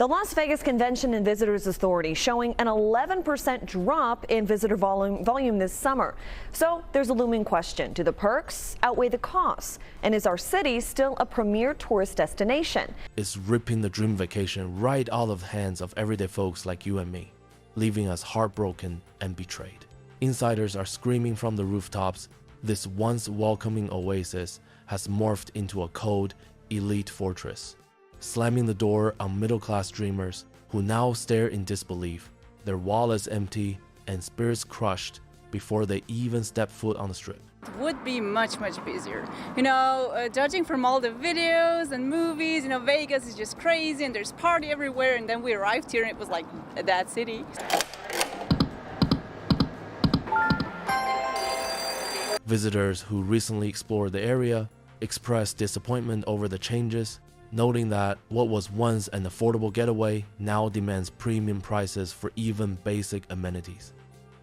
The Las Vegas Convention and Visitors Authority showing an 11% drop in visitor volume this summer. So there's a looming question. Do the perks outweigh the costs? And is our city still a premier tourist destination? It's ripping the dream vacation right out of the hands of everyday folks like you and me, leaving us heartbroken and betrayed. Insiders are screaming from the rooftops. This once welcoming oasis has morphed into a cold, elite fortress, slamming the door on middle-class dreamers who now stare in disbelief, their wallets empty and spirits crushed before they even step foot on the strip. It would be much busier. Judging from all the videos and movies, Vegas is just crazy and there's party everywhere, and then we arrived here and it was like that city. Visitors who recently explored the area expressed disappointment over the changes, noting that what was once an affordable getaway now demands premium prices for even basic amenities.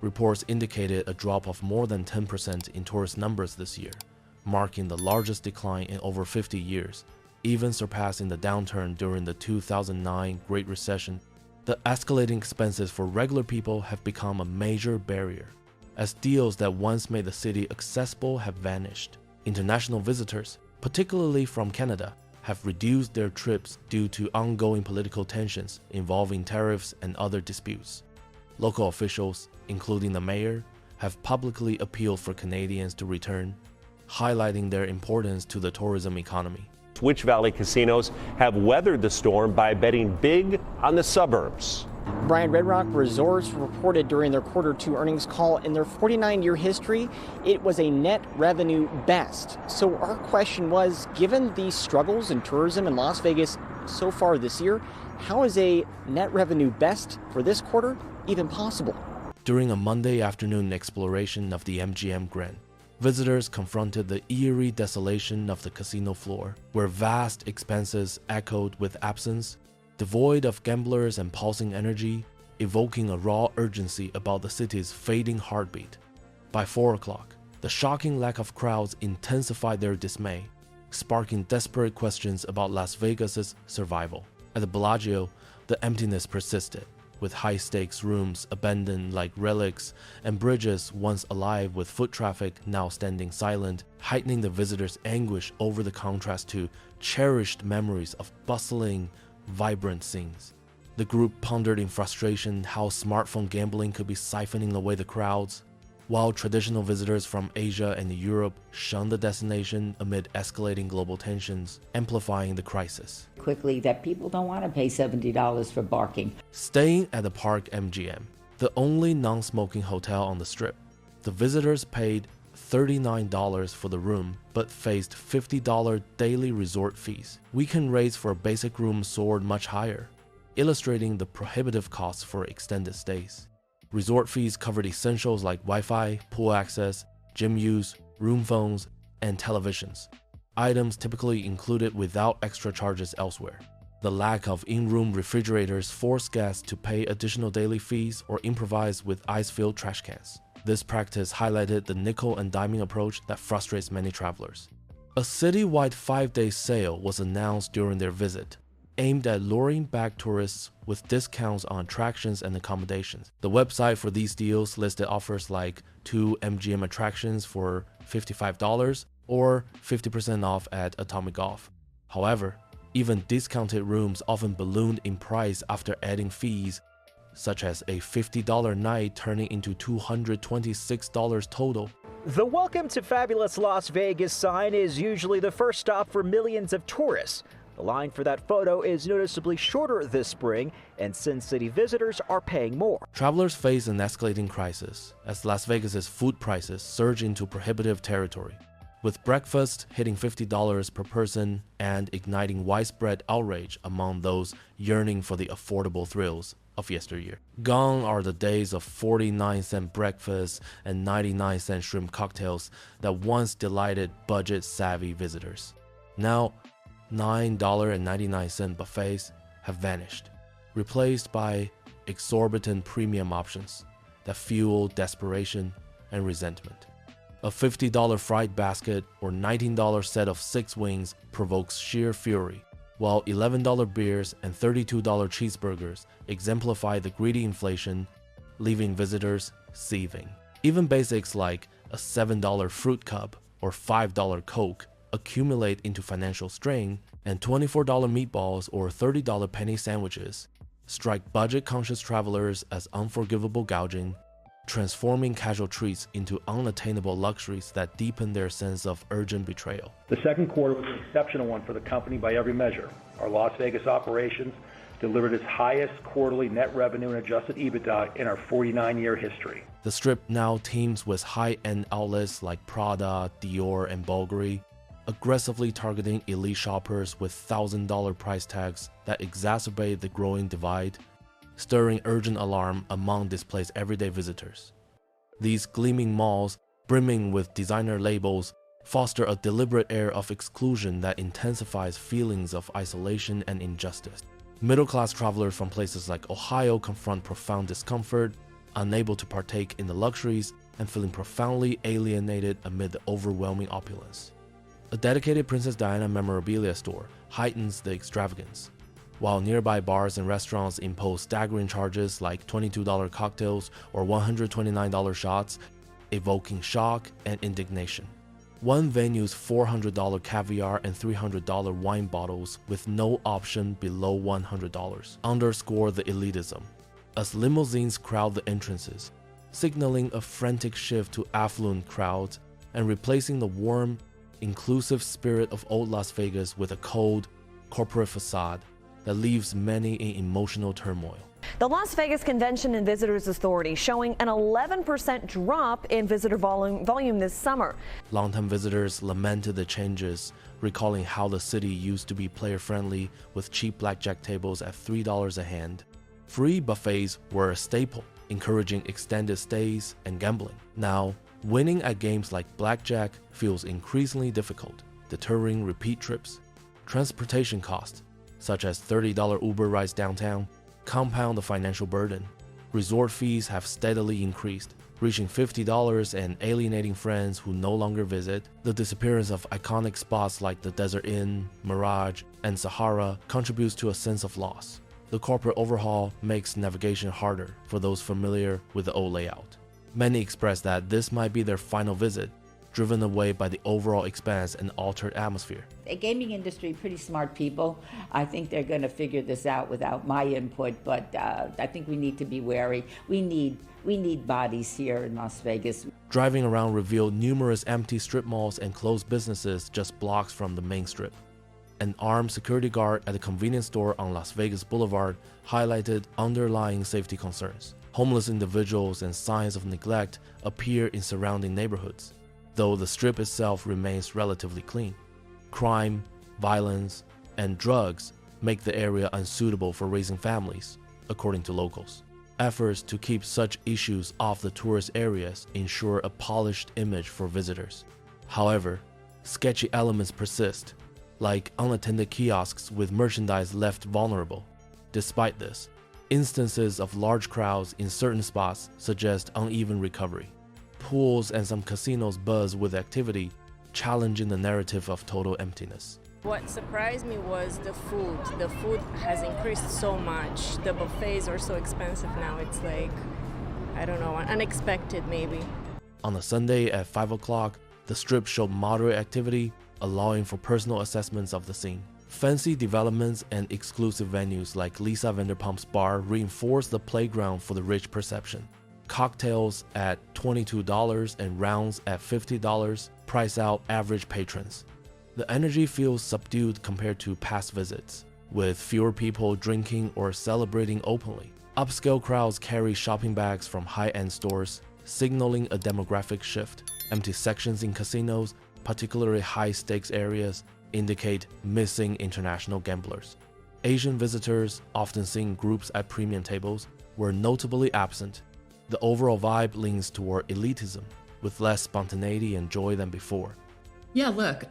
Reports indicated a drop of more than 10% in tourist numbers this year, marking the largest decline in over 50 years, even surpassing the downturn during the 2009 Great Recession. The escalating expenses for regular people have become a major barrier, as deals that once made the city accessible have vanished. International visitors, particularly from Canada, have reduced their trips due to ongoing political tensions involving tariffs and other disputes. Local officials, including the mayor, have publicly appealed for Canadians to return, highlighting their importance to the tourism economy. Switch Valley casinos have weathered the storm by betting big on the suburbs. Brian, Red Rock Resorts reported during their Q2 earnings call in their 49-year history, it was a net revenue best. So our question was, given the struggles in tourism in Las Vegas so far this year, how is a net revenue best for this quarter even possible? During a Monday afternoon exploration of the MGM Grand, visitors confronted the eerie desolation of the casino floor, where vast expanses echoed with absence, devoid of gamblers and pulsing energy, evoking a raw urgency about the city's fading heartbeat. By 4 o'clock, the shocking lack of crowds intensified their dismay, sparking desperate questions about Las Vegas's survival. At the Bellagio, the emptiness persisted, with high-stakes rooms abandoned like relics and bridges once alive with foot traffic now standing silent, heightening the visitors' anguish over the contrast to cherished memories of bustling, vibrant scenes. The group pondered in frustration how smartphone gambling could be siphoning away the crowds, while traditional visitors from Asia and Europe shunned the destination amid escalating global tensions, amplifying the crisis. Quickly, that people don't want to pay $70 for parking. Staying at the Park MGM, the only non-smoking hotel on the Strip, the visitors paid $39 for the room, but faced $50 daily resort fees. Weekend rates for a basic room soared much higher, illustrating the prohibitive costs for extended stays. Resort fees covered essentials like Wi-Fi, pool access, gym use, room phones, and televisions, items typically included without extra charges elsewhere. The lack of in-room refrigerators forced guests to pay additional daily fees or improvise with ice-filled trash cans. This practice highlighted the nickel and diming approach that frustrates many travelers. A citywide 5-day sale was announced during their visit, aimed at luring back tourists with discounts on attractions and accommodations. The website for these deals listed offers like 2 MGM attractions for $55 or 50% off at Atomic Golf. However, even discounted rooms often ballooned in price after adding fees, such as a $50 night turning into $226 total. The Welcome to Fabulous Las Vegas sign is usually the first stop for millions of tourists. The line for that photo is noticeably shorter this spring, and Sin City visitors are paying more. Travelers face an escalating crisis as Las Vegas's food prices surge into prohibitive territory, with breakfast hitting $50 per person and igniting widespread outrage among those yearning for the affordable thrills of yesteryear. Gone are the days of 49-cent breakfast and 99-cent shrimp cocktails that once delighted budget-savvy visitors. Now, $9.99 buffets have vanished, replaced by exorbitant premium options that fuel desperation and resentment. A $50 fried basket or $19 set of 6 wings provokes sheer fury, while $11 beers and $32 cheeseburgers exemplify the greedy inflation, leaving visitors seething. Even basics like a $7 fruit cup or $5 Coke accumulate into financial strain, and $24 meatballs or $30 penny sandwiches strike budget-conscious travelers as unforgivable gouging, transforming casual treats into unattainable luxuries that deepen their sense of urgent betrayal. The second quarter was an exceptional one for the company by every measure. Our Las Vegas operations delivered its highest quarterly net revenue and adjusted EBITDA in our 49-year history. The Strip now teems with high-end outlets like Prada, Dior, and Bulgari, aggressively targeting elite shoppers with $1,000 price tags that exacerbate the growing divide, stirring urgent alarm among displaced everyday visitors. These gleaming malls, brimming with designer labels, foster a deliberate air of exclusion that intensifies feelings of isolation and injustice. Middle-class travelers from places like Ohio confront profound discomfort, unable to partake in the luxuries and feeling profoundly alienated amid the overwhelming opulence. A dedicated Princess Diana memorabilia store heightens the extravagance, while nearby bars and restaurants impose staggering charges like $22 cocktails or $129 shots, evoking shock and indignation. One venue's $400 caviar and $300 wine bottles with no option below $100 underscore the elitism, as limousines crowd the entrances, signaling a frantic shift to affluent crowds and replacing the warm, inclusive spirit of old Las Vegas with a cold, corporate facade that leaves many in emotional turmoil. The Las Vegas Convention and Visitors Authority showing an 11% drop in visitor volume this summer. Longtime visitors lamented the changes, recalling how the city used to be player-friendly with cheap blackjack tables at $3 a hand. Free buffets were a staple, encouraging extended stays and gambling. Now, winning at games like blackjack feels increasingly difficult, deterring repeat trips. Transportation costs, such as $30 Uber rides downtown, compound the financial burden. Resort fees have steadily increased, reaching $50 and alienating friends who no longer visit. The disappearance of iconic spots like the Desert Inn, Mirage, and Sahara contributes to a sense of loss. The corporate overhaul makes navigation harder for those familiar with the old layout. Many express that this might be their final visit, driven away by the overall expanse and altered atmosphere. The gaming industry, pretty smart people. I think they're going to figure this out without my input, but I think we need to be wary. We need bodies here in Las Vegas. Driving around revealed numerous empty strip malls and closed businesses just blocks from the main strip. An armed security guard at a convenience store on Las Vegas Boulevard highlighted underlying safety concerns. Homeless individuals and signs of neglect appear in surrounding neighborhoods, though the strip itself remains relatively clean. Crime, violence, and drugs make the area unsuitable for raising families, according to locals. Efforts to keep such issues off the tourist areas ensure a polished image for visitors. However, sketchy elements persist, like unattended kiosks with merchandise left vulnerable. Despite this, instances of large crowds in certain spots suggest uneven recovery. Pools and some casinos buzz with activity, challenging the narrative of total emptiness. What surprised me was the food. The food has increased so much. The buffets are so expensive now. It's like, I don't know, unexpected maybe. On a Sunday at 5 o'clock, the strip showed moderate activity, allowing for personal assessments of the scene. Fancy developments and exclusive venues like Lisa Vanderpump's bar reinforce the playground for the rich perception. Cocktails at $22 and rounds at $50 price out average patrons. The energy feels subdued compared to past visits, with fewer people drinking or celebrating openly. Upscale crowds carry shopping bags from high-end stores, signaling a demographic shift. Empty sections in casinos, particularly high-stakes areas, indicate missing international gamblers. Asian visitors, often seen in groups at premium tables, were notably absent. The overall vibe leans toward elitism, with less spontaneity and joy than before. Yeah, look,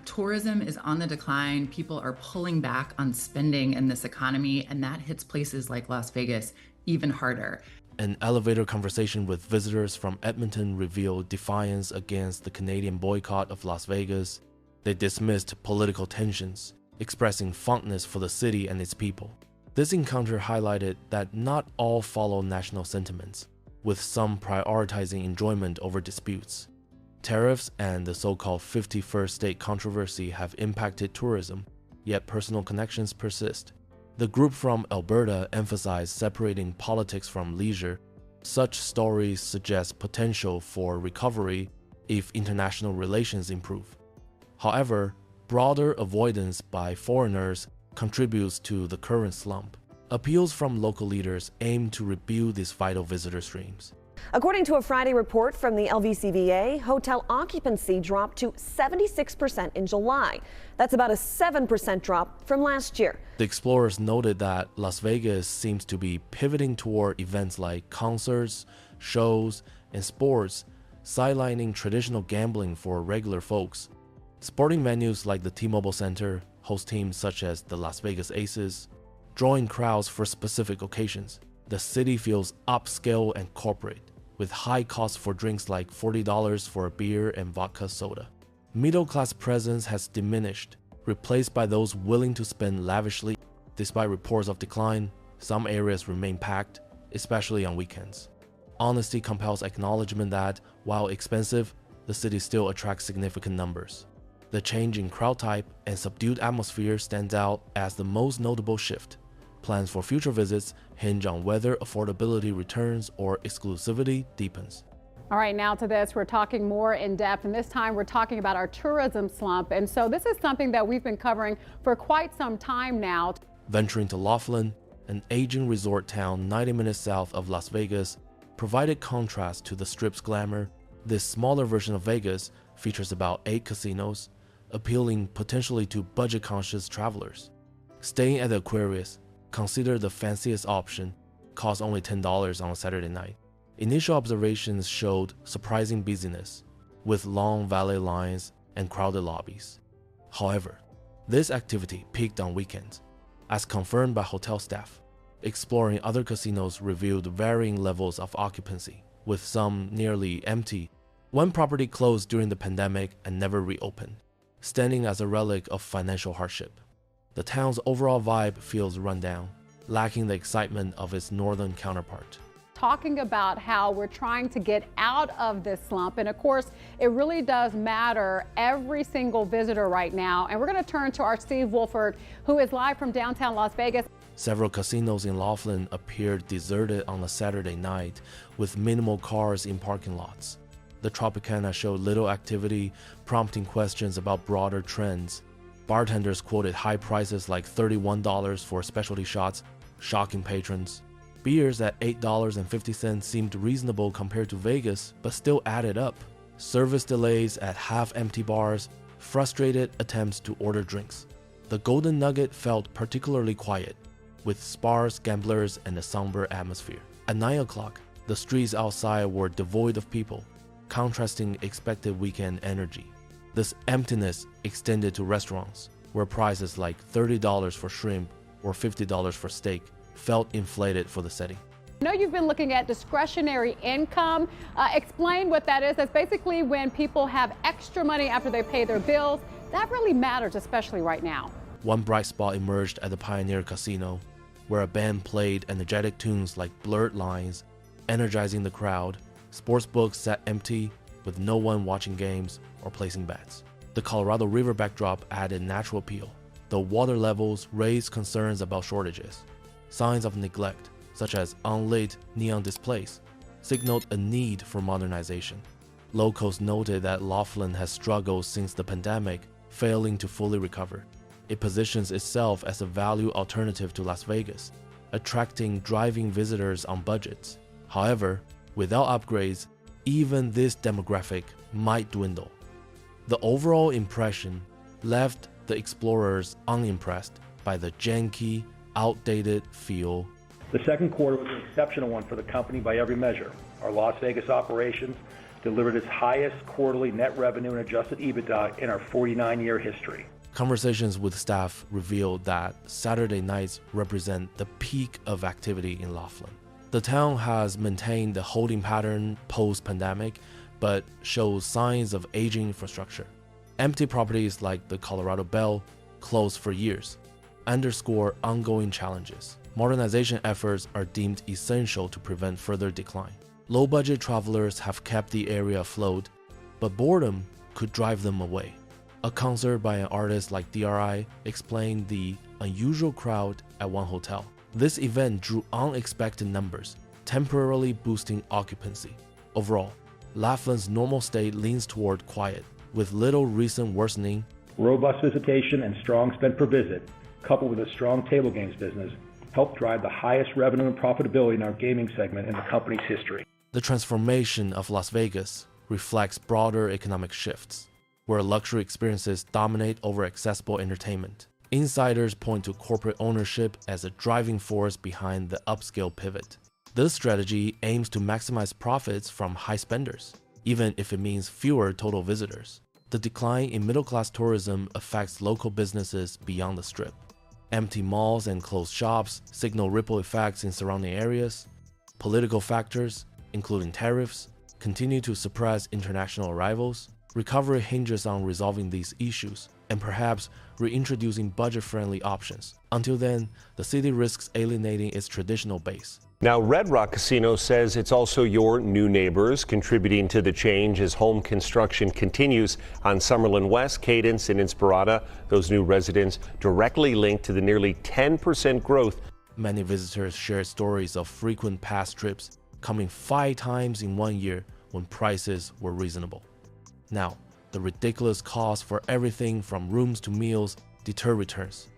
tourism is on the decline. People are pulling back on spending in this economy, and that hits places like Las Vegas even harder. An elevator conversation with visitors from Edmonton revealed defiance against the Canadian boycott of Las Vegas. They dismissed political tensions, expressing fondness for the city and its people. This encounter highlighted that not all follow national sentiments, with some prioritizing enjoyment over disputes. Tariffs and the so-called 51st state controversy have impacted tourism, yet personal connections persist. The group from Alberta emphasized separating politics from leisure. Such stories suggest potential for recovery if international relations improve. However, broader avoidance by foreigners contributes to the current slump. Appeals from local leaders aim to rebuild these vital visitor streams. According to a Friday report from the LVCVA, hotel occupancy dropped to 76% in July. That's about a 7% drop from last year. The explorers noted that Las Vegas seems to be pivoting toward events like concerts, shows, and sports, sidelining traditional gambling for regular folks. Sporting venues like the T-Mobile Center host teams such as the Las Vegas Aces, drawing crowds for specific occasions. The city feels upscale and corporate, with high costs for drinks like $40 for a beer and vodka soda. Middle-class presence has diminished, replaced by those willing to spend lavishly. Despite reports of decline, some areas remain packed, especially on weekends. Honesty compels acknowledgement that, while expensive, the city still attracts significant numbers. The change in crowd type and subdued atmosphere stands out as the most notable shift. Plans for future visits hinge on whether affordability returns or exclusivity deepens. All right, now to this, we're talking more in depth, and this time we're talking about our tourism slump. And so this is something that we've been covering for quite some time now. Venturing to Laughlin, an aging resort town 90 minutes south of Las Vegas, provided contrast to the Strip's glamour. This smaller version of Vegas features about 8 casinos, appealing potentially to budget-conscious travelers. Staying at the Aquarius, considered the fanciest option, cost only $10 on a Saturday night. Initial observations showed surprising busyness, with long valet lines and crowded lobbies. However, this activity peaked on weekends, as confirmed by hotel staff. Exploring other casinos revealed varying levels of occupancy, with some nearly empty. One property closed during the pandemic and never reopened, standing as a relic of financial hardship. The town's overall vibe feels run down, lacking the excitement of its northern counterpart. Talking about how we're trying to get out of this slump. And of course, it really does matter every single visitor right now. And we're going to turn to our Steve Wolford, who is live from downtown Las Vegas. Several casinos in Laughlin appeared deserted on a Saturday night, with minimal cars in parking lots. The Tropicana showed little activity, prompting questions about broader trends. Bartenders quoted high prices like $31 for specialty shots, shocking patrons. Beers at $8.50 seemed reasonable compared to Vegas, but still added up. Service delays at half-empty bars frustrated attempts to order drinks. The Golden Nugget felt particularly quiet, with sparse gamblers and a somber atmosphere. At 9 o'clock, the streets outside were devoid of people, contrasting expected weekend energy. This emptiness extended to restaurants, where prices like $30 for shrimp or $50 for steak felt inflated for the setting. I know you've been looking at discretionary income. Explain what that is. That's basically when people have extra money after they pay their bills. That really matters, especially right now. One bright spot emerged at the Pioneer Casino, where a band played energetic tunes like Blurred Lines, energizing the crowd. Sportsbooks sat empty, with no one watching games or placing bets. The Colorado River backdrop added natural appeal, though water levels raised concerns about shortages. Signs of neglect, such as unlit neon displays, signaled a need for modernization. Locals noted that Laughlin has struggled since the pandemic, failing to fully recover. It positions itself as a value alternative to Las Vegas, attracting driving visitors on budgets. However, without upgrades, even this demographic might dwindle. The overall impression left the explorers unimpressed by the janky, outdated feel. The second quarter was an exceptional one for the company by every measure. Our Las Vegas operations delivered its highest quarterly net revenue and adjusted EBITDA in our 49-year history. Conversations with staff revealed that Saturday nights represent the peak of activity in Laughlin. The town has maintained the holding pattern post-pandemic, but shows signs of aging infrastructure. Empty properties like the Colorado Bell, closed for years, underscore ongoing challenges. Modernization efforts are deemed essential to prevent further decline. Low-budget travelers have kept the area afloat, but boredom could drive them away. A concert by an artist like DRI explained the unusual crowd at one hotel. This event drew unexpected numbers, temporarily boosting occupancy. Overall, Laughlin's normal state leans toward quiet, with little recent worsening. Robust visitation and strong spend per visit, coupled with a strong table games business, helped drive the highest revenue and profitability in our gaming segment in the company's history. The transformation of Las Vegas reflects broader economic shifts, where luxury experiences dominate over accessible entertainment. Insiders point to corporate ownership as a driving force behind the upscale pivot. This strategy aims to maximize profits from high spenders, even if it means fewer total visitors. The decline in middle-class tourism affects local businesses beyond the Strip. Empty malls and closed shops signal ripple effects in surrounding areas. Political factors, including tariffs, continue to suppress international arrivals. Recovery hinges on resolving these issues and perhaps reintroducing budget-friendly options. Until then, the city risks alienating its traditional base. Now, Red Rock Casino says it's also your new neighbors contributing to the change as home construction continues on Summerlin West, Cadence, and Inspirada. Those new residents directly linked to the nearly 10% growth. Many visitors shared stories of frequent past trips, coming 5 times in 1 year when prices were reasonable. Now, the ridiculous cost for everything from rooms to meals deter returns.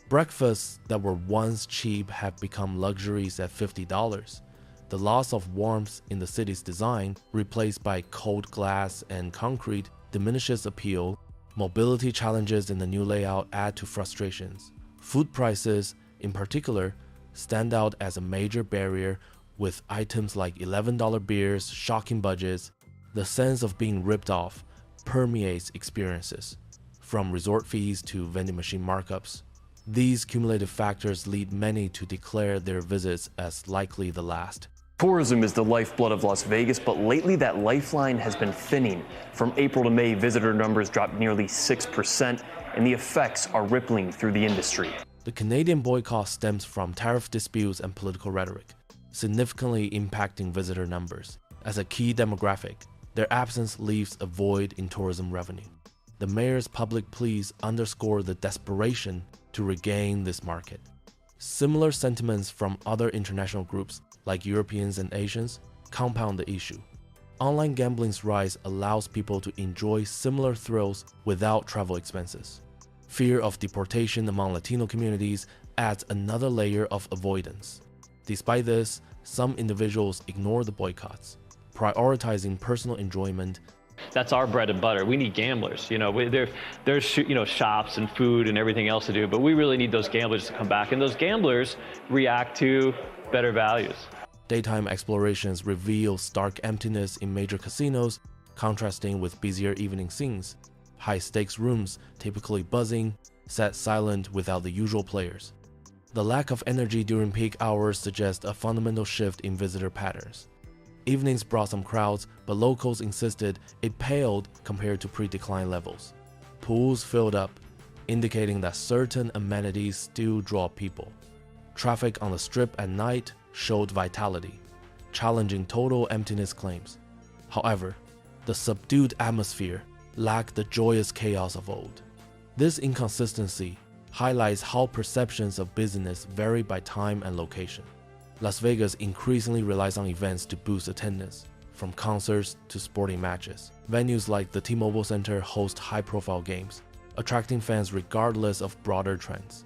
Breakfasts that were once cheap have become luxuries at $50. The loss of warmth in the city's design, replaced by cold glass and concrete, diminishes appeal. Mobility challenges in the new layout add to frustrations. Food prices, in particular, stand out as a major barrier, with items like $11 beers, shocking budgets. The sense of being ripped off permeates experiences, from resort fees to vending machine markups. These cumulative factors lead many to declare their visits as likely the last. Tourism is the lifeblood of Las Vegas, but lately that lifeline has been thinning. From April to May, visitor numbers dropped nearly 6%, and the effects are rippling through the industry. The Canadian boycott stems from tariff disputes and political rhetoric, significantly impacting visitor numbers. As a key demographic, their absence leaves a void in tourism revenue. The mayor's public pleas underscore the desperation to regain this market. Similar sentiments from other international groups, like Europeans and Asians, compound the issue. Online gambling's rise allows people to enjoy similar thrills without travel expenses. Fear of deportation among Latino communities adds another layer of avoidance. Despite this, some individuals ignore the boycotts, prioritizing personal enjoyment. That's our bread and butter. We need gamblers. There's shops and food and everything else to do, but we really need those gamblers to come back, and those gamblers react to better values. Daytime explorations reveal stark emptiness in major casinos, contrasting with busier evening scenes. High-stakes rooms, typically buzzing, sat silent without the usual players. The lack of energy during peak hours suggests a fundamental shift in visitor patterns. Evenings brought some crowds, but locals insisted it paled compared to pre-decline levels. Pools filled up, indicating that certain amenities still draw people. Traffic on the Strip at night showed vitality, challenging total emptiness claims. However, the subdued atmosphere lacked the joyous chaos of old. This inconsistency highlights how perceptions of business vary by time and location. Las Vegas increasingly relies on events to boost attendance, from concerts to sporting matches. Venues like the T-Mobile Center host high-profile games, attracting fans regardless of broader trends.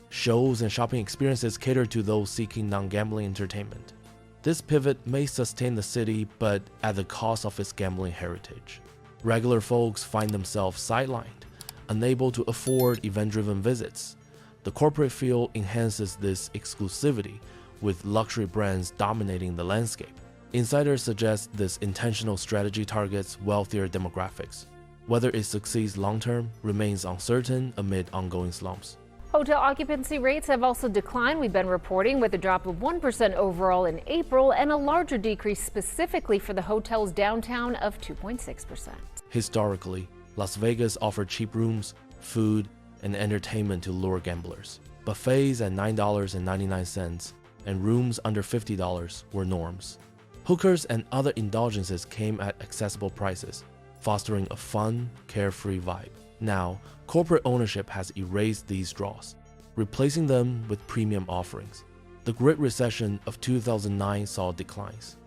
Shows and shopping experiences cater to those seeking non-gambling entertainment. This pivot may sustain the city, but at the cost of its gambling heritage. Regular folks find themselves sidelined, unable to afford event-driven visits. The corporate feel enhances this exclusivity, with luxury brands dominating the landscape. Insiders suggest this intentional strategy targets wealthier demographics. Whether it succeeds long-term remains uncertain amid ongoing slumps. Hotel occupancy rates have also declined, we've been reporting, with a drop of 1% overall in April and a larger decrease specifically for the hotel's downtown of 2.6%. Historically, Las Vegas offered cheap rooms, food, and entertainment to lure gamblers. Buffets at $9.99 and rooms under $50 were norms. Hookers and other indulgences came at accessible prices, fostering a fun, carefree vibe. Now, corporate ownership has erased these draws, replacing them with premium offerings. The Great Recession of 2009 saw declines,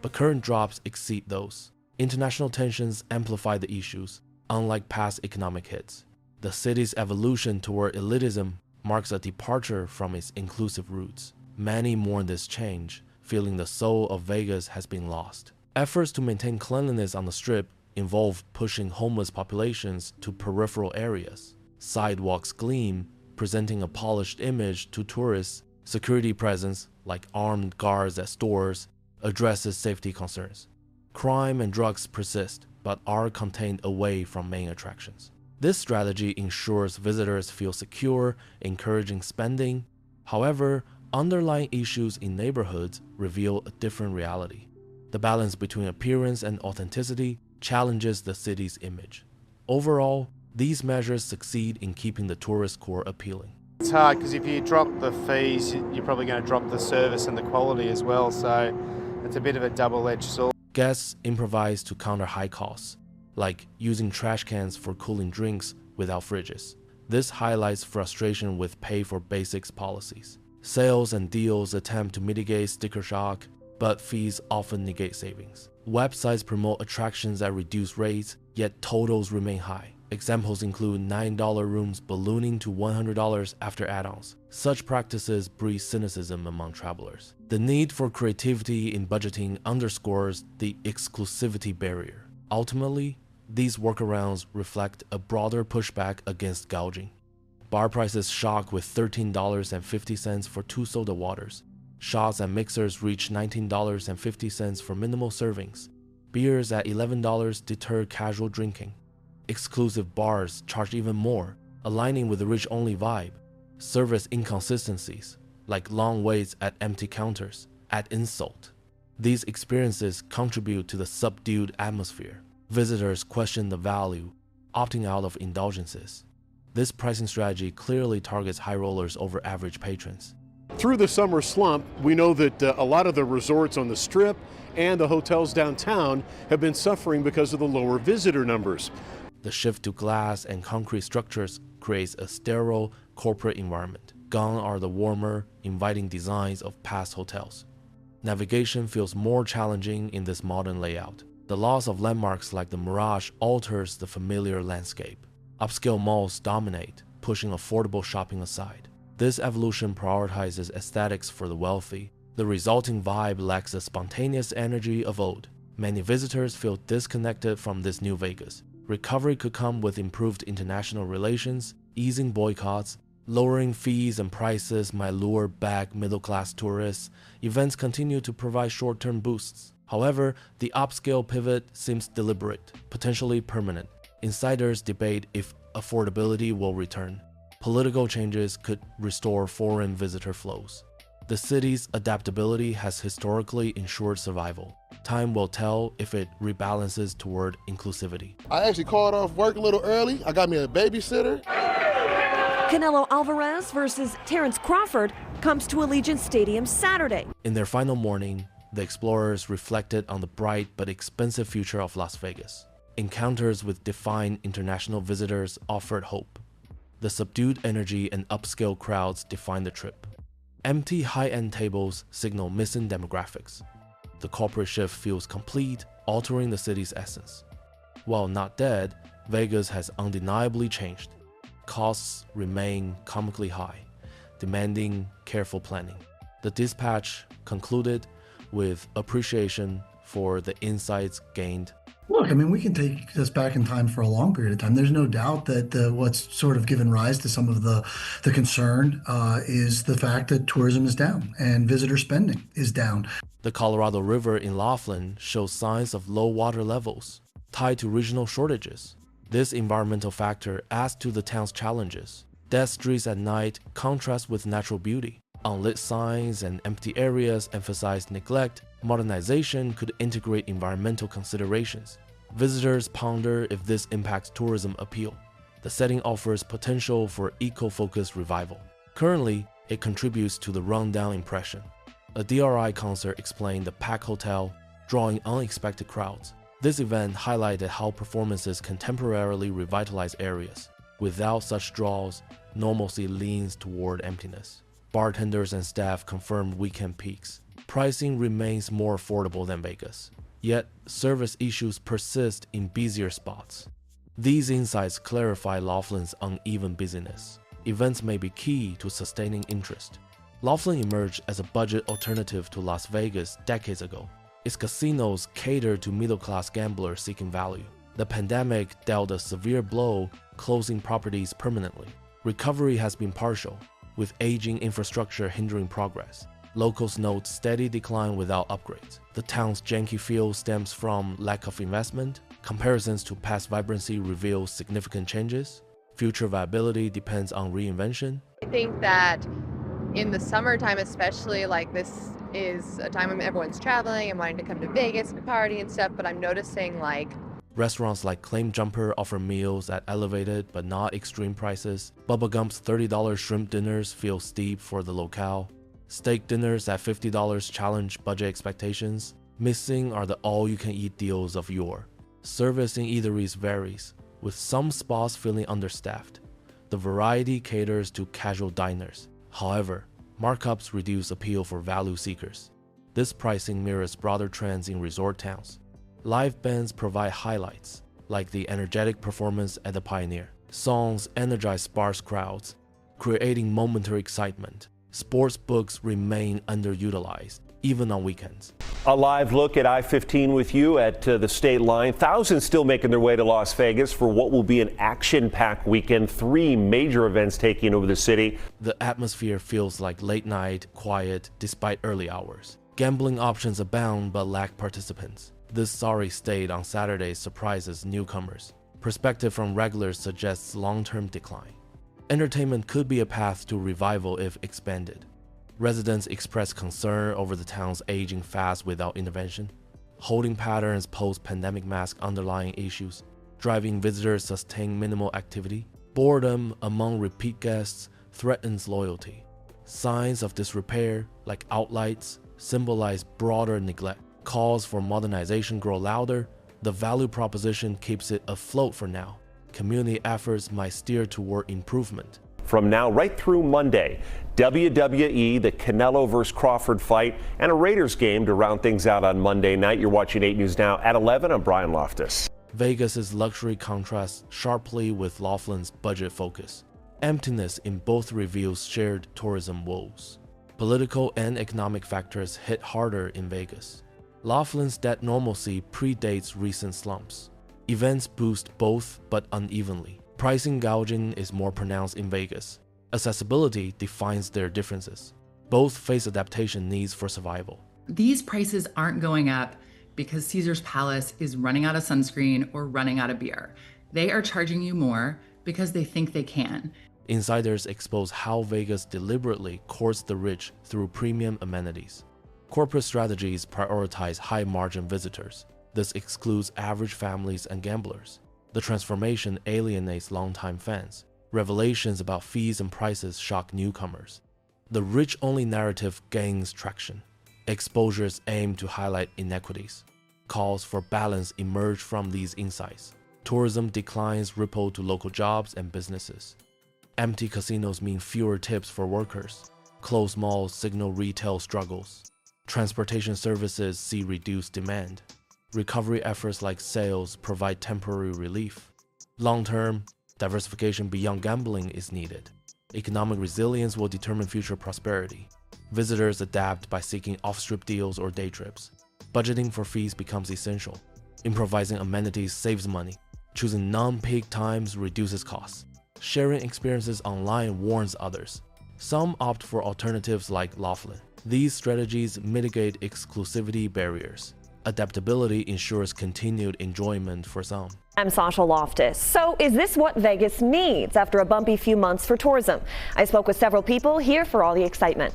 but current drops exceed those. International tensions amplify the issues, unlike past economic hits. The city's evolution toward elitism marks a departure from its inclusive roots. Many mourn this change, feeling the soul of Vegas has been lost. Efforts to maintain cleanliness on the Strip involve pushing homeless populations to peripheral areas. Sidewalks gleam, presenting a polished image to tourists. Security presence, like armed guards at stores, addresses safety concerns. Crime and drugs persist, but are contained away from main attractions. This strategy ensures visitors feel secure, encouraging spending. However, underlying issues in neighborhoods reveal a different reality. The balance between appearance and authenticity challenges the city's image. Overall, these measures succeed in keeping the tourist core appealing. It's hard because if you drop the fees, you're probably going to drop the service and the quality as well, so it's a bit of a double-edged sword. Guests improvise to counter high costs, like using trash cans for cooling drinks without fridges. This highlights frustration with pay-for-basics policies. Sales and deals attempt to mitigate sticker shock, but fees often negate savings. Websites promote attractions at reduced rates, yet totals remain high. Examples include $9 rooms ballooning to $100 after add-ons. Such practices breed cynicism among travelers. The need for creativity in budgeting underscores the exclusivity barrier. Ultimately, these workarounds reflect a broader pushback against gouging. Bar prices shock with $13.50 for 2 soda waters. Shots and mixers reach $19.50 for minimal servings. Beers at $11 deter casual drinking. Exclusive bars charge even more, aligning with the rich-only vibe. Service inconsistencies, like long waits at empty counters, add insult. These experiences contribute to the subdued atmosphere. Visitors question the value, opting out of indulgences. This pricing strategy clearly targets high rollers over average patrons. Through the summer slump, we know that a lot of the resorts on the Strip and the hotels downtown have been suffering because of the lower visitor numbers. The shift to glass and concrete structures creates a sterile corporate environment. Gone are the warmer, inviting designs of past hotels. Navigation feels more challenging in this modern layout. The loss of landmarks like the Mirage alters the familiar landscape. Upscale malls dominate, pushing affordable shopping aside. This evolution prioritizes aesthetics for the wealthy. The resulting vibe lacks the spontaneous energy of old. Many visitors feel disconnected from this new Vegas. Recovery could come with improved international relations, easing boycotts, lowering fees and prices might lure back middle-class tourists. Events continue to provide short-term boosts. However, the upscale pivot seems deliberate, potentially permanent. Insiders debate if affordability will return. Political changes could restore foreign visitor flows. The city's adaptability has historically ensured survival. Time will tell if it rebalances toward inclusivity. I actually called off work a little early. I got me a babysitter. Canelo Alvarez versus Terrence Crawford comes to Allegiant Stadium Saturday. In their final morning, the explorers reflected on the bright but expensive future of Las Vegas. Encounters with defined international visitors offered hope. The subdued energy and upscale crowds defined the trip. Empty high-end tables signal missing demographics. The corporate shift feels complete, altering the city's essence. While not dead, Vegas has undeniably changed. Costs remain comically high, demanding careful planning. The dispatch concluded with appreciation for the insights gained. Look, I mean, we can take this back in time for a long period of time. There's no doubt that what's sort of given rise to some of the concern is the fact that tourism is down and visitor spending is down. The Colorado River in Laughlin shows signs of low water levels, tied to regional shortages. This environmental factor adds to the town's challenges. Dead streets at night contrast with natural beauty. Unlit signs and empty areas emphasize neglect. Modernization could integrate environmental considerations. Visitors ponder if this impacts tourism appeal. The setting offers potential for eco-focused revival. Currently, it contributes to the rundown impression. A DRI concert explained the packed hotel, drawing unexpected crowds. This event highlighted how performances can temporarily revitalize areas. Without such draws, normalcy leans toward emptiness. Bartenders and staff confirmed weekend peaks. Pricing remains more affordable than Vegas. Yet, service issues persist in busier spots. These insights clarify Laughlin's uneven busyness. Events may be key to sustaining interest. Laughlin emerged as a budget alternative to Las Vegas decades ago. Its casinos cater to middle-class gamblers seeking value. The pandemic dealt a severe blow, closing properties permanently. Recovery has been partial, with aging infrastructure hindering progress. Locals note steady decline without upgrades. The town's janky feel stems from lack of investment. Comparisons to past vibrancy reveal significant changes. Future viability depends on reinvention. I think that in the summertime especially, like this is a time when everyone's traveling and wanting to come to Vegas and party and stuff, but I'm noticing like Restaurants like Claim Jumper offer meals at elevated but not extreme prices. Bubba Gump's $30 shrimp dinners feel steep for the locale. Steak dinners at $50 challenge budget expectations. Missing are the all-you-can-eat deals of yore. Service in eateries varies, with some spots feeling understaffed. The variety caters to casual diners. However, markups reduce appeal for value seekers. This pricing mirrors broader trends in resort towns. Live bands provide highlights, like the energetic performance at the Pioneer. Songs energize sparse crowds, creating momentary excitement. Sports books remain underutilized, even on weekends. A live look at I-15 with you at the state line. Thousands still making their way to Las Vegas for what will be an action-packed weekend. 3 major events taking over the city. The atmosphere feels like late night, quiet, despite early hours. Gambling options abound but lack participants. This sorry state on Saturday surprises newcomers. Perspective from regulars suggests long-term decline. Entertainment could be a path to revival if expanded. Residents express concern over the town's aging fast without intervention. Holding patterns post-pandemic mask underlying issues. Driving visitors sustain minimal activity. Boredom among repeat guests threatens loyalty. Signs of disrepair, like outlights, symbolize broader neglect. Calls for modernization grow louder. The value proposition keeps it afloat for now. Community efforts might steer toward improvement. From now right through Monday, WWE, the Canelo vs. Crawford fight, and a Raiders game to round things out on Monday night. You're watching 8 News Now at 11. I'm Brian Loftus. Vegas's luxury contrasts sharply with Laughlin's budget focus. Emptiness in both reveals shared tourism woes. Political and economic factors hit harder in Vegas. Laughlin's debt normalcy predates recent slumps. Events boost both but unevenly. Pricing gouging is more pronounced in Vegas. Accessibility defines their differences. Both face adaptation needs for survival. These prices aren't going up because Caesar's Palace is running out of sunscreen or running out of beer. They are charging you more because they think they can. Insiders expose how Vegas deliberately courts the rich through premium amenities. Corporate strategies prioritize high-margin visitors. This excludes average families and gamblers. The transformation alienates longtime fans. Revelations about fees and prices shock newcomers. The rich-only narrative gains traction. Exposures aim to highlight inequities. Calls for balance emerge from these insights. Tourism declines ripple to local jobs and businesses. Empty casinos mean fewer tips for workers. Closed malls signal retail struggles. Transportation services see reduced demand. Recovery efforts like sales provide temporary relief. Long-term, diversification beyond gambling is needed. Economic resilience will determine future prosperity. Visitors adapt by seeking off-strip deals or day trips. Budgeting for fees becomes essential. Improvising amenities saves money. Choosing non-peak times reduces costs. Sharing experiences online warns others. Some opt for alternatives like Laughlin. These strategies mitigate exclusivity barriers. Adaptability ensures continued enjoyment for some. I'm Sasha Loftus. So is this what Vegas needs after a bumpy few months for tourism? I spoke with several people here for all the excitement.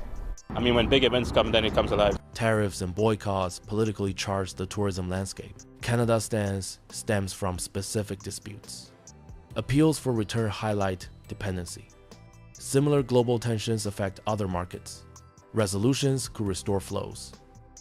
I mean, when big events come, then it comes alive. Tariffs and boycotts politically charge the tourism landscape. Canada's stance stems from specific disputes. Appeals for return highlight dependency. Similar global tensions affect other markets. Resolutions could restore flows.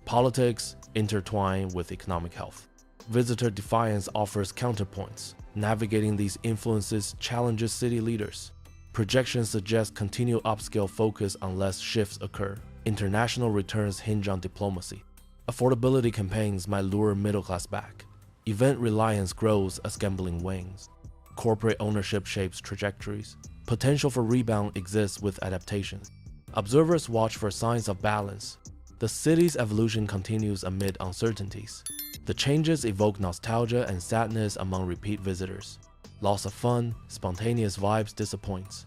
Politics intertwine with economic health. Visitor defiance offers counterpoints. Navigating these influences challenges city leaders. Projections suggest continued upscale focus unless shifts occur. International returns hinge on diplomacy. Affordability campaigns might lure middle class back. Event reliance grows as gambling wanes. Corporate ownership shapes trajectories. Potential for rebound exists with adaptations. Observers watch for signs of balance. The city's evolution continues amid uncertainties. The changes evoke nostalgia and sadness among repeat visitors. Loss of fun, spontaneous vibes disappoints.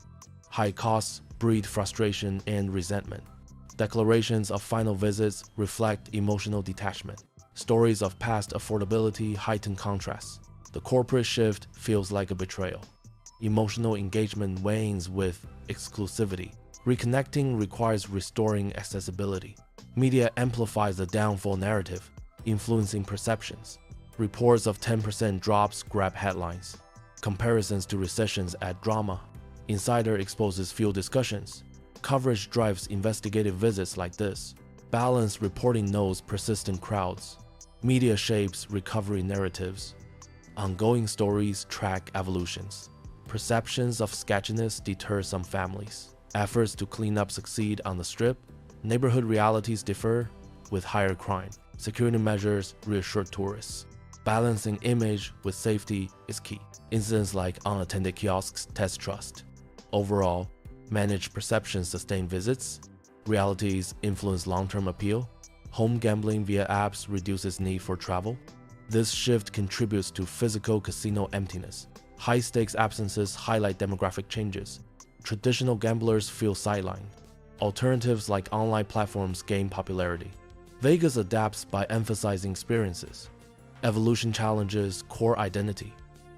High costs breed frustration and resentment. Declarations of final visits reflect emotional detachment. Stories of past affordability heighten contrasts. The corporate shift feels like a betrayal. Emotional engagement wanes with exclusivity. Reconnecting requires restoring accessibility. Media amplifies the downfall narrative, influencing perceptions. Reports of 10% drops grab headlines. Comparisons to recessions add drama. Insider exposes fuel discussions. Coverage drives investigative visits like this. Balanced reporting knows persistent crowds. Media shapes recovery narratives. Ongoing stories track evolutions. Perceptions of sketchiness deter some families. Efforts to clean up succeed on the Strip. Neighborhood realities differ with higher crime. Security measures reassure tourists. Balancing image with safety is key. Incidents like unattended kiosks test trust. Overall, managed perceptions sustain visits. Realities influence long-term appeal. Home gambling via apps reduces need for travel. This shift contributes to physical casino emptiness. High-stakes absences highlight demographic changes. Traditional gamblers feel sidelined. Alternatives like online platforms gain popularity. Vegas adapts by emphasizing experiences. Evolution challenges core identity.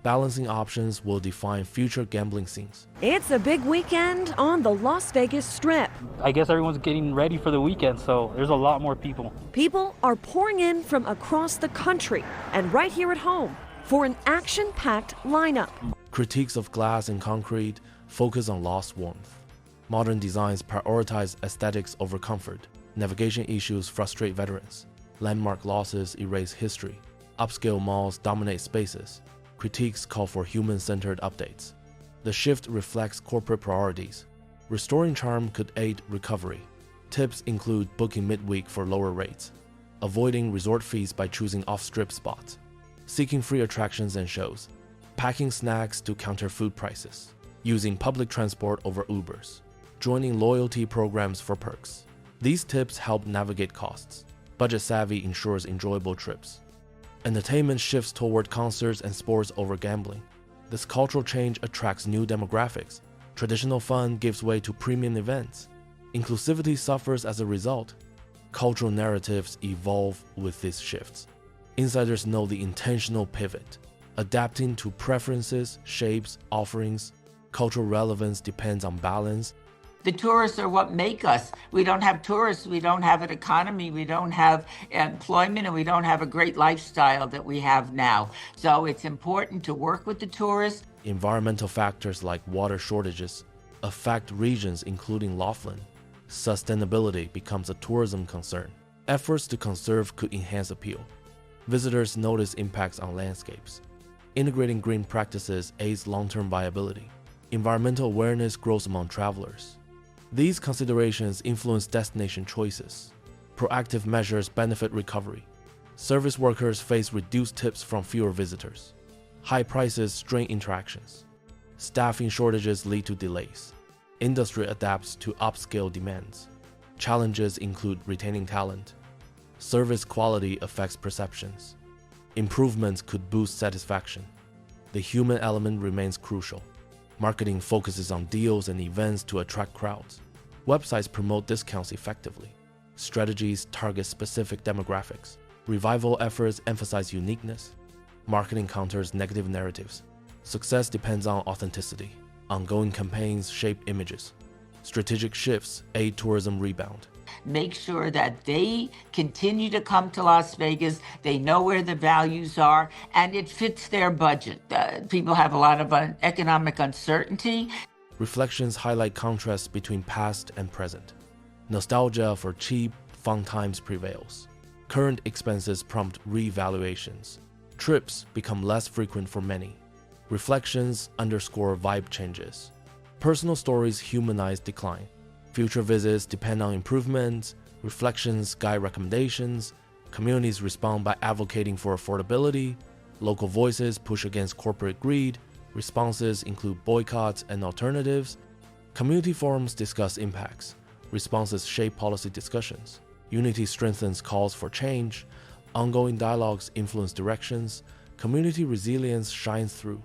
Balancing options will define future gambling scenes. It's a big weekend on the Las Vegas Strip. I guess everyone's getting ready for the weekend, so there's a lot more people. People are pouring in from across the country and right here at home for an action-packed lineup. Critiques of glass and concrete focus on lost warmth. Modern designs prioritize aesthetics over comfort. Navigation issues frustrate veterans. Landmark losses erase history. Upscale malls dominate spaces. Critiques call for human-centered updates. The shift reflects corporate priorities. Restoring charm could aid recovery. Tips include booking midweek for lower rates, avoiding resort fees by choosing off-strip spots, seeking free attractions and shows, packing snacks to counter food prices, using public transport over Ubers, joining loyalty programs for perks. These tips help navigate costs. Budget savvy ensures enjoyable trips. Entertainment shifts toward concerts and sports over gambling. This cultural change attracts new demographics. Traditional fun gives way to premium events. Inclusivity suffers as a result. Cultural narratives evolve with these shifts. Insiders know the intentional pivot. Adapting to preferences, shapes, offerings. Cultural relevance depends on balance. The tourists are what make us. We don't have tourists, we don't have an economy, we don't have employment, and we don't have a great lifestyle that we have now. So it's important to work with the tourists. Environmental factors like water shortages affect regions including Laughlin. Sustainability becomes a tourism concern. Efforts to conserve could enhance appeal. Visitors notice impacts on landscapes. Integrating green practices aids long-term viability. Environmental awareness grows among travelers. These considerations influence destination choices. Proactive measures benefit recovery. Service workers face reduced tips from fewer visitors. High prices strain interactions. Staffing shortages lead to delays. Industry adapts to upscale demands. Challenges include retaining talent. Service quality affects perceptions. Improvements could boost satisfaction. The human element remains crucial. Marketing focuses on deals and events to attract crowds. Websites promote discounts effectively. Strategies target specific demographics. Revival efforts emphasize uniqueness. Marketing counters negative narratives. Success depends on authenticity. Ongoing campaigns shape images. Strategic shifts aid tourism rebound. Make sure that they continue to come to Las Vegas, they know where the values are, and it fits their budget. People have a lot of economic uncertainty. Reflections highlight contrasts between past and present. Nostalgia for cheap, fun times prevails. Current expenses prompt reevaluations. Trips become less frequent for many. Reflections underscore vibe changes. Personal stories humanize decline. Future visits depend on improvements. Reflections guide recommendations. Communities respond by advocating for affordability. Local voices push against corporate greed. Responses include boycotts and alternatives. Community forums discuss impacts. Responses shape policy discussions. Unity strengthens calls for change. Ongoing dialogues influence directions. Community resilience shines through.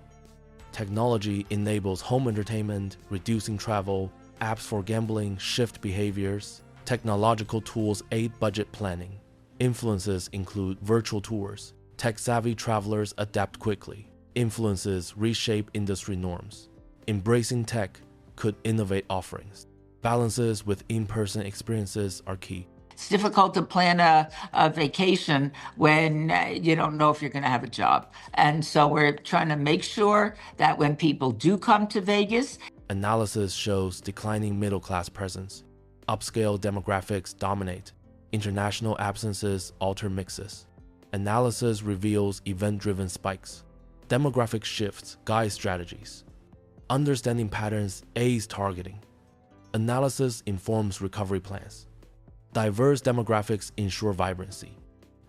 Technology enables home entertainment, reducing travel. Apps for gambling shift behaviors. Technological tools aid budget planning. Influences include virtual tours. Tech-savvy travelers adapt quickly. Influences reshape industry norms. Embracing tech could innovate offerings. Balances with in-person experiences are key. It's difficult to plan a vacation when you don't know if you're going to have a job. And so we're trying to make sure that when people do come to Vegas. Analysis shows declining middle-class presence. Upscale demographics dominate. International absences alter mixes. Analysis reveals event-driven spikes. Demographic shifts guide strategies. Understanding patterns aids targeting. Analysis informs recovery plans. Diverse demographics ensure vibrancy.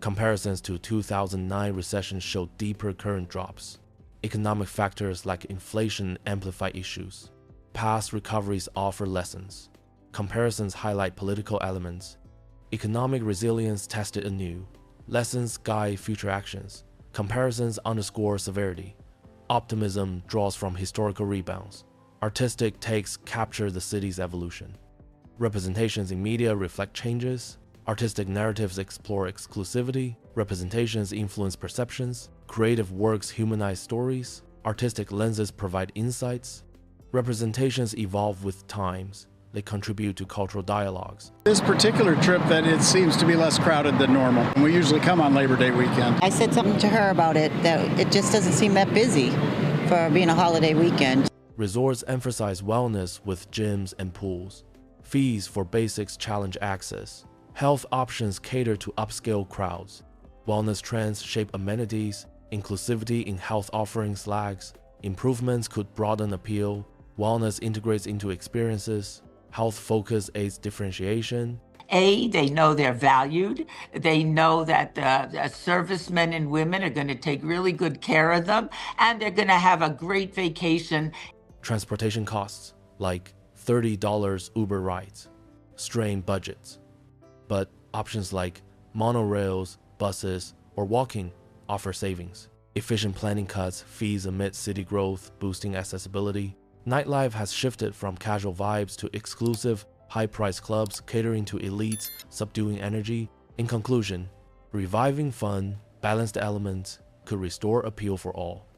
Comparisons to 2009 recession show deeper current drops. Economic factors like inflation amplify issues. Past recoveries offer lessons. Comparisons highlight political elements. Economic resilience tested anew. Lessons guide future actions. Comparisons underscore severity. Optimism draws from historical rebounds. Artistic takes capture the city's evolution. Representations in media reflect changes. Artistic narratives explore exclusivity. Representations influence perceptions. Creative works humanize stories. Artistic lenses provide insights. Representations evolve with times. They contribute to cultural dialogues. This particular trip, that it seems to be less crowded than normal. We usually come on Labor Day weekend. I said something to her about it, that it just doesn't seem that busy for being a holiday weekend. Resorts emphasize wellness with gyms and pools. Fees for basics challenge access. Health options cater to upscale crowds. Wellness trends shape amenities. Inclusivity in health offerings lags. Improvements could broaden appeal. Wellness integrates into experiences. Health focus aids differentiation. They know they're valued. They know that the servicemen and women are going to take really good care of them, and they're going to have a great vacation. Transportation costs, like $30 Uber rides, strain budgets. But options like monorails, buses, or walking offer savings. Efficient planning cuts fees amid city growth, boosting accessibility. Nightlife has shifted from casual vibes to exclusive, high-priced clubs catering to elites, subduing energy. In conclusion, reviving fun, balanced elements could restore appeal for all.